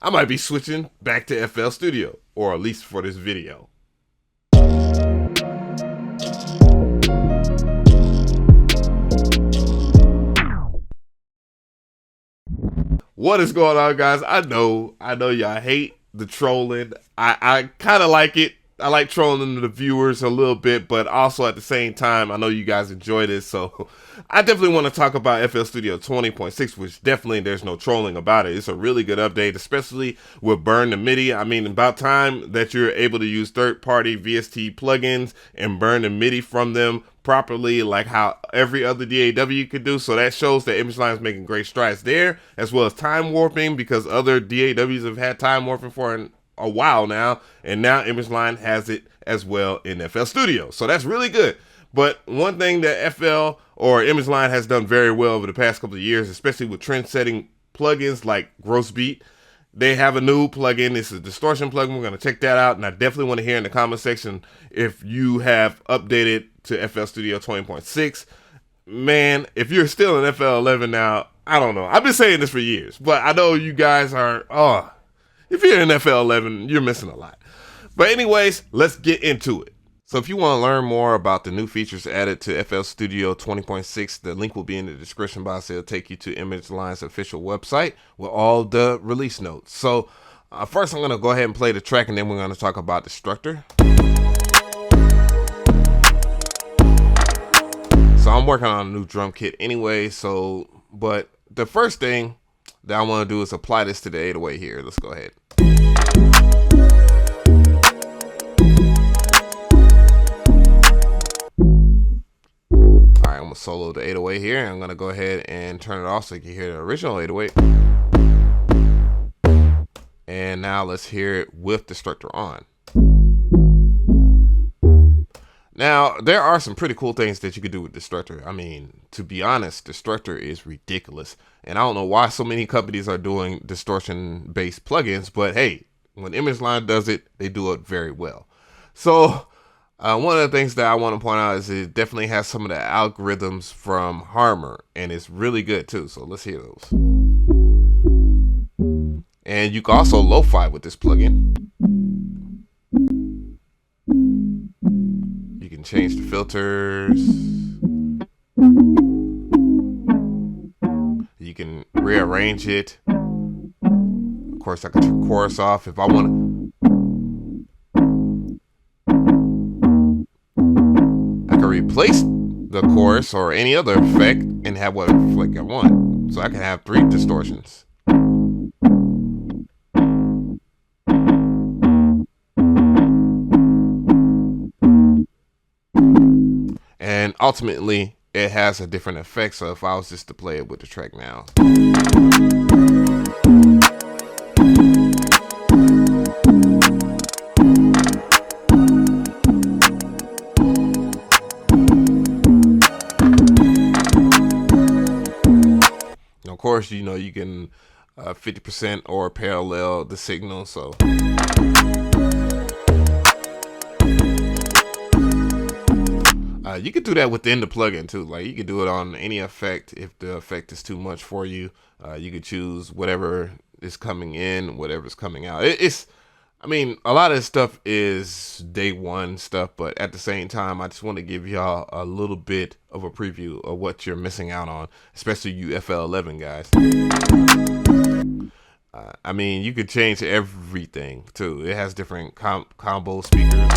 I might be switching back to FL Studio, or at least for this video. What is going on, guys? I know y'all hate the trolling. I kind of like it. I like trolling the viewers a little bit, but also at the same time, I know you guys enjoy this, so I definitely want to talk about FL Studio 20.6, which definitely there's no trolling about it. It's a really good update, especially with Burn-To-MIDI. I mean, about time that you're able to use third-party VST plugins and Burn-To-MIDI from them properly, like how every other DAW could do. So that shows that ImageLine is making great strides there, as well as time warping, because other DAWs have had time warping for a while now, and now ImageLine has it as well in FL Studio. So that's really good. But one thing that FL or ImageLine has done very well over the past couple of years, especially with trend-setting plugins like Gross Beat, they have a new plugin. It's a distortion plugin. We're going to check that out, and I definitely want to hear in the comment section if you have updated to FL Studio 20.6. Man, if you're still in FL 11 now, I don't know. I've been saying this for years, but I know you guys are, if you're in FL 11, you're missing a lot. But anyways, let's get into it. So if you want to learn more about the new features added to FL Studio 20.6, the link will be in the description box. It'll take you to ImageLine's official website with all the release notes. So first I'm going to go ahead and play the track, and then we're going to talk about Destructor. So I'm working on a new drum kit anyway, but the first thing that I want to do is apply this to the 808 here. Let's go ahead. Alright, I'm going to solo the 808 here, and I'm going to go ahead and turn it off so you can hear the original 808. And now let's hear it with Destructor on. Now, there are some pretty cool things that you could do with Destructor. I mean, to be honest, Destructor is ridiculous. And I don't know why so many companies are doing distortion-based plugins, but hey, when ImageLine does it, they do it very well. So, one of the things that I want to point out is it definitely has some of the algorithms from Harmor, and it's really good too. So let's hear those. And you can also lo-fi with this plugin. You can change the filters. You can rearrange it. Of course, I can turn chorus off if I want to. I can replace the chorus or any other effect and have whatever effect I want. So I can have 3 distortions. And ultimately, it has a different effect. So if I was just to play it with the track now. Of course, you know, you can 50% or parallel the signal. So you could do that within the plugin too. Like you could do it on any effect. If the effect is too much for you, you could choose whatever is coming in, whatever's coming out. I mean, a lot of this stuff is day one stuff, but at the same time, I just want to give y'all a little bit of a preview of what you're missing out on, especially you FL 11 guys. I mean, you could change everything too. It has different combo speakers.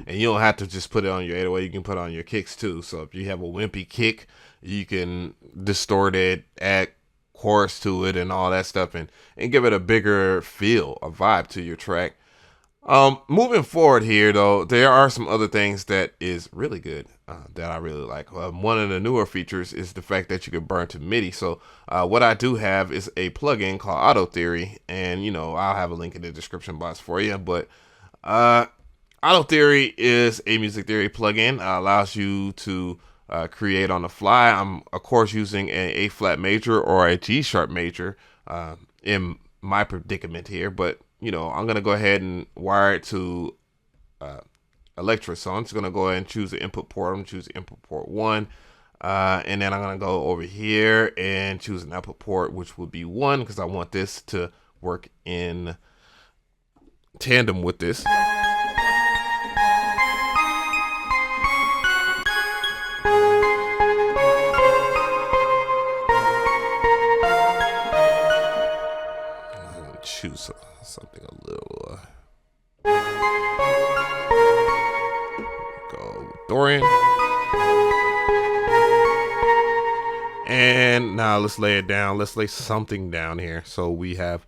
And you don't have to just put it on your 808, you can put it on your kicks too. So if you have a wimpy kick, you can distort it, add chorus to it and all that stuff, and give it a bigger feel, a vibe to your track. Moving forward here though, there are some other things that is really good that I really like. One of the newer features is the fact that you can burn to MIDI. So what I do have is a plugin called Auto Theory, and you know, I'll have a link in the description box for you, but Auto Theory is a music theory plugin. Allows you to create on the fly. I'm of course using an A flat major or a G sharp major in my predicament here, but you know, I'm gonna go ahead and wire it to Electra. So I'm just gonna go ahead and choose the input port. I'm gonna choose input port 1. And then I'm gonna go over here and choose an output port, which would be 1, because I want this to work in tandem with this. Choose something a little go Dorian, and now let's lay it down. Let's lay something down here so we have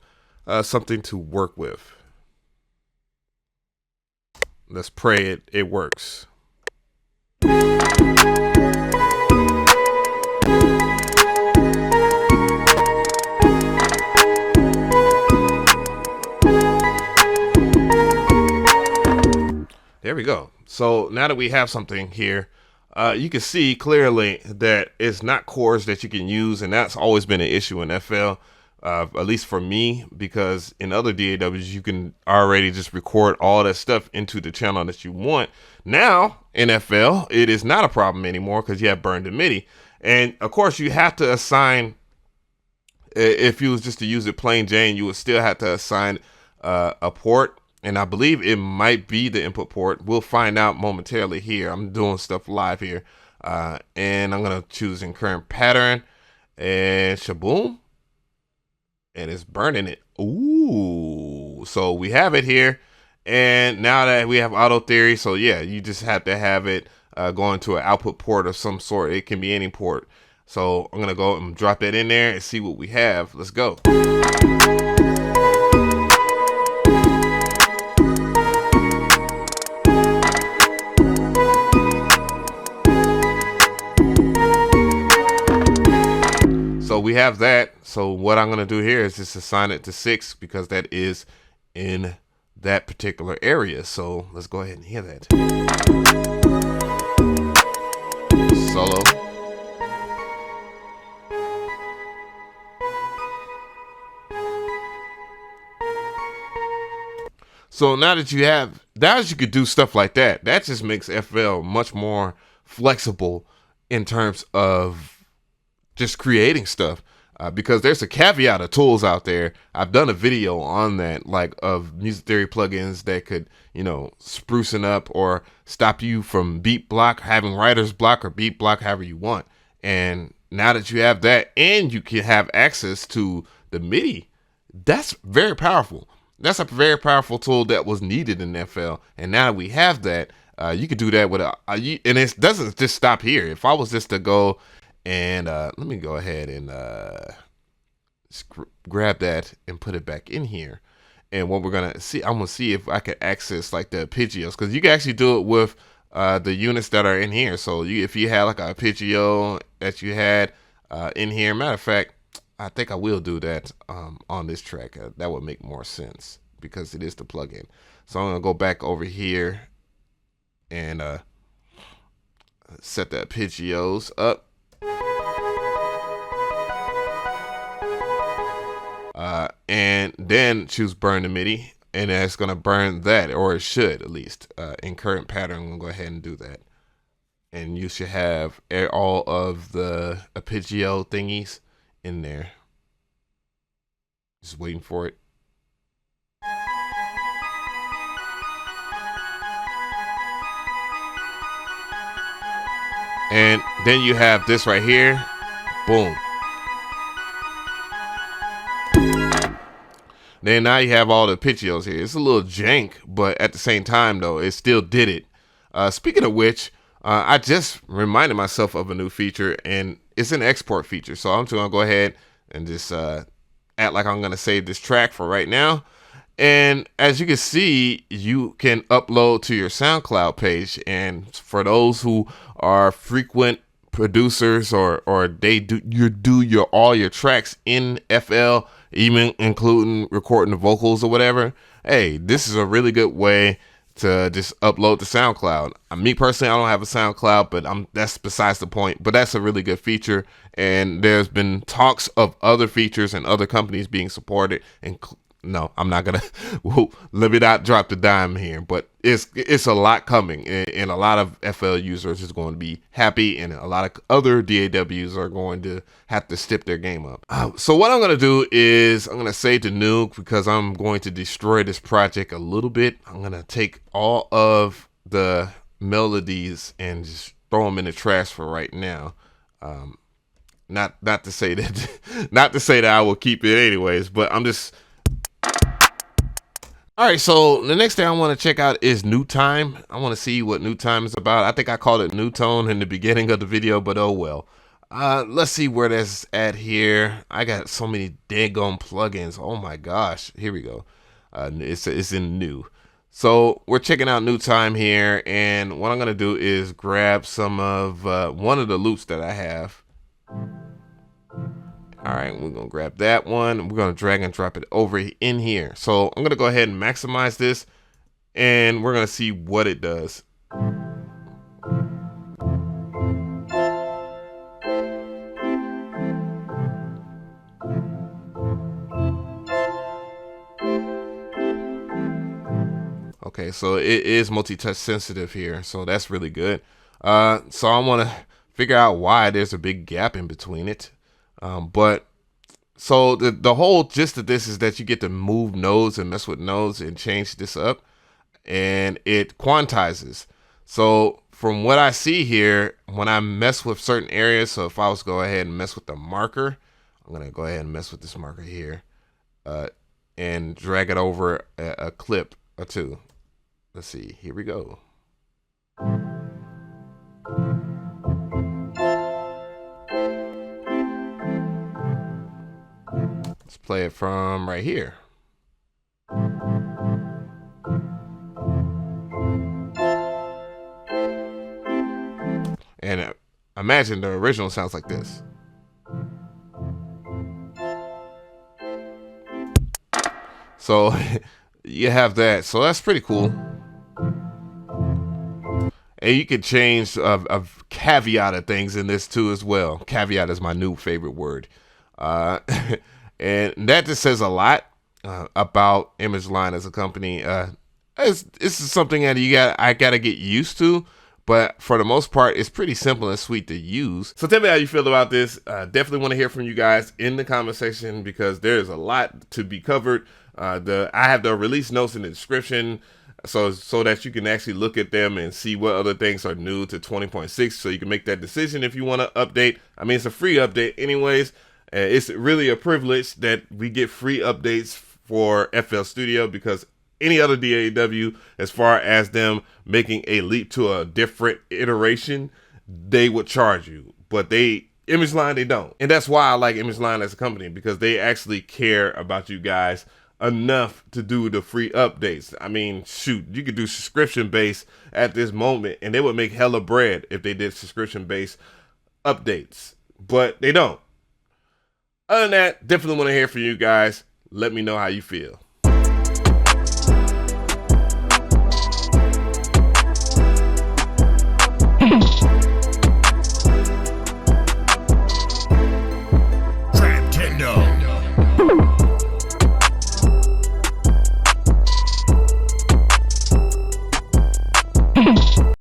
something to work with. Let's pray it works. There we go. So now that we have something here, you can see clearly that it's not chords that you can use, and that's always been an issue in FL, at least for me, because in other DAWs you can already just record all that stuff into the channel that you want. Now in FL, it is not a problem anymore because you have Burn-To-MIDI, and of course you have to assign. If you was just to use it plain Jane, you would still have to assign a port. And I believe it might be the input port. We'll find out momentarily here. I'm doing stuff live here. And I'm going to choose in current pattern. And shaboom. And it's burning it. Ooh. So we have it here. And now that we have auto theory. So yeah, you just have to have it going to an output port of some sort. It can be any port. So I'm going to go and drop that in there and see what we have. Let's go. So we have that. So what I'm going to do here is just assign it to 6 because that is in that particular area. So let's go ahead and hear that. Solo. So now that you could do stuff like that, that just makes FL much more flexible in terms of just creating stuff, because there's a caveat of tools out there. I've done a video on that, like of music theory plugins that could, sprucing up or stop you from beat block, having writer's block or beat block, however you want. And now that you have that and you can have access to the MIDI, that's very powerful. That's a very powerful tool that was needed in FL. And now that we have that, you could do that with and it doesn't just stop here. If I was just to go and let me go ahead and grab that and put it back in here. And what we're gonna see, I'm gonna see if I can access like the arpeggios, because you can actually do it with the units that are in here. So if you had like an arpeggio that you had in here, matter of fact, I think I will do that on this track. That would make more sense because it is the plugin. So I'm gonna go back over here and set the arpeggios up. And then choose Burn-To-MIDI, and it's going to burn that, or it should at least. In current pattern, I'm going to go ahead and do that. And you should have all of the arpeggio thingies in there. Just waiting for it. And then you have this right here. Boom. Then now you have all the arpeggios here. It's a little jank, but at the same time, though, it still did it. Speaking of which, I just reminded myself of a new feature, and it's an export feature. So I'm just going to go ahead and just act like I'm going to save this track for right now. And as you can see, you can upload to your SoundCloud page. And for those who are frequent producers or they do all your tracks in FL, even including recording the vocals or whatever, hey, this is a really good way to just upload to SoundCloud. Me personally, I don't have a SoundCloud, but that's besides the point. But that's a really good feature, and there's been talks of other features and other companies being supported, and no, I'm not gonna. Let me not drop the dime here, but it's a lot coming, and a lot of FL users is going to be happy, and a lot of other DAWs are going to have to step their game up. So what I'm gonna do is I'm gonna save the nuke because I'm going to destroy this project a little bit. I'm gonna take all of the melodies and just throw them in the trash for right now. Not to say that not to say that I will keep it anyways, but I'm just. All right, so the next thing I want to check out is New Time. I want to see what New Time is about. I think I called it New Tone in the beginning of the video, but oh well. Let's see where that's at here. I got so many daggone plugins. Oh my gosh, here we go. It's in new. So we're checking out New Time here, and what I'm gonna do is grab some of one of the loops that I have. All right, we're gonna grab that one. We're gonna drag and drop it over in here. So I'm gonna go ahead and maximize this, and we're gonna see what it does. Okay, so it is multi-touch sensitive here, so that's really good. So I want to figure out why there's a big gap in between it. But so the whole gist of this is that you get to move nodes and mess with nodes and change this up, and it quantizes. So from what I see here, when I mess with certain areas, so if I was to go ahead and mess with the marker, I'm gonna go ahead and mess with this marker here, and drag it over a clip or two. Let's see, here we go. Let's play it from right here. And imagine the original sounds like this. So you have that. So that's pretty cool. And you can change a caveat of things in this too as well. Caveat is my new favorite word. And that just says a lot about Image Line as a company. This is something that I gotta get used to, but for the most part, it's pretty simple and sweet to use. So tell me how you feel about this. Definitely want to hear from you guys in the comment section because there's a lot to be covered. I have the release notes in the description, so that you can actually look at them and see what other things are new to 20.6, so you can make that decision if you want to update. I mean, it's a free update anyways. It's really a privilege that we get free updates for FL Studio, because any other DAW, as far as them making a leap to a different iteration, they would charge you. But Image Line, they don't. And that's why I like Image Line as a company, because they actually care about you guys enough to do the free updates. I mean, shoot, you could do subscription based at this moment, and they would make hella bread if they did subscription based updates. But they don't. Other than that, definitely want to hear from you guys. Let me know how you feel.